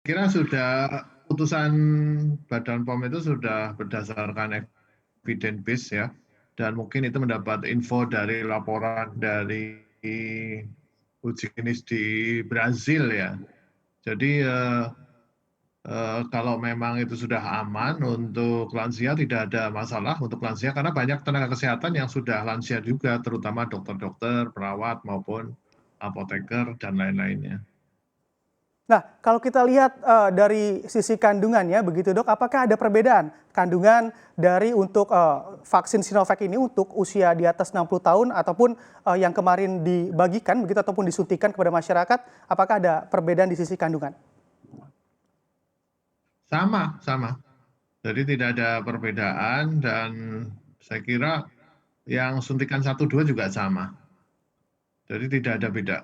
kira sudah putusan Badan POM itu sudah berdasarkan evidence base ya, dan mungkin itu mendapat info dari laporan dari uji klinis di Brazil ya. Jadi kalau memang itu sudah aman untuk lansia, tidak ada masalah untuk lansia karena banyak tenaga kesehatan yang sudah lansia juga, terutama dokter-dokter, perawat maupun apoteker dan lain-lainnya. Nah, kalau kita lihat dari sisi kandungannya, begitu dok, apakah ada perbedaan kandungan dari untuk vaksin Sinovac ini untuk usia di atas 60 tahun ataupun yang kemarin dibagikan begitu ataupun disuntikan kepada masyarakat, apakah ada perbedaan di sisi kandungan? Sama, sama. Jadi tidak ada perbedaan dan saya kira yang suntikan 1, 2 juga sama. Jadi tidak ada beda.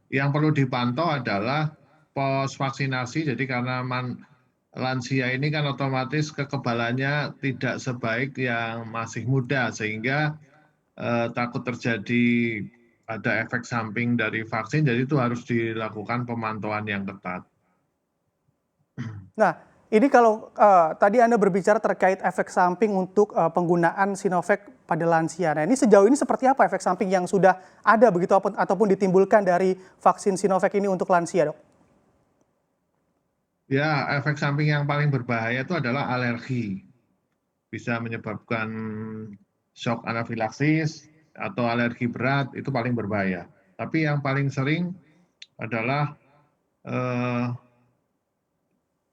Yang perlu dipantau adalah pos vaksinasi. Jadi karena lansia ini kan otomatis kekebalannya tidak sebaik yang masih muda sehingga takut terjadi ada efek samping dari vaksin. Jadi itu harus dilakukan pemantauan yang ketat. Nah, ini kalau tadi Anda berbicara terkait efek samping untuk penggunaan Sinovac pada lansia. Nah, ini sejauh ini seperti apa efek samping yang sudah ada begitu ataupun ditimbulkan dari vaksin Sinovac ini untuk lansia, dok? Ya, efek samping yang paling berbahaya itu adalah alergi. Bisa menyebabkan shock anafilaksis atau alergi berat, itu paling berbahaya. Tapi yang paling sering adalah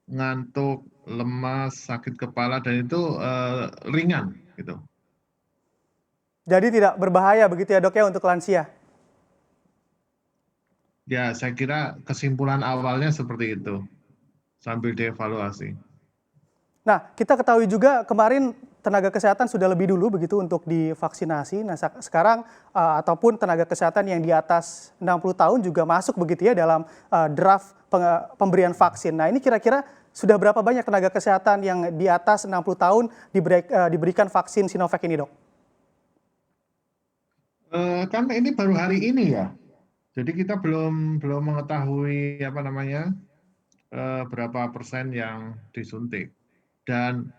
ngantuk, lemas, sakit kepala, dan itu ringan gitu. Jadi tidak berbahaya begitu ya dok ya untuk lansia? Ya, saya kira kesimpulan awalnya seperti itu, sambil dievaluasi. Nah, kita ketahui juga kemarin tenaga kesehatan sudah lebih dulu begitu untuk divaksinasi. Nah, sekarang ataupun tenaga kesehatan yang di atas 60 tahun juga masuk begitu ya dalam draft pemberian vaksin. Nah, ini kira-kira sudah berapa banyak tenaga kesehatan yang di atas 60 tahun diberikan vaksin Sinovac ini, dok? Kan ini baru hari ini ya, jadi kita belum mengetahui berapa persen yang disuntik. Dan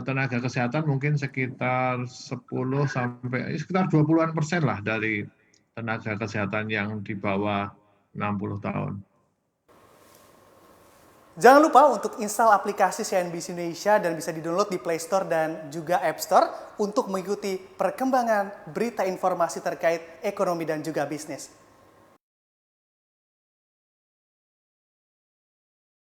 tenaga kesehatan mungkin sekitar 10 sampai sekitar 20-an% lah dari tenaga kesehatan yang di bawah 60 tahun. Jangan lupa untuk install aplikasi CNBC Indonesia dan bisa di-download di Play Store dan juga App Store untuk mengikuti perkembangan berita informasi terkait ekonomi dan juga bisnis.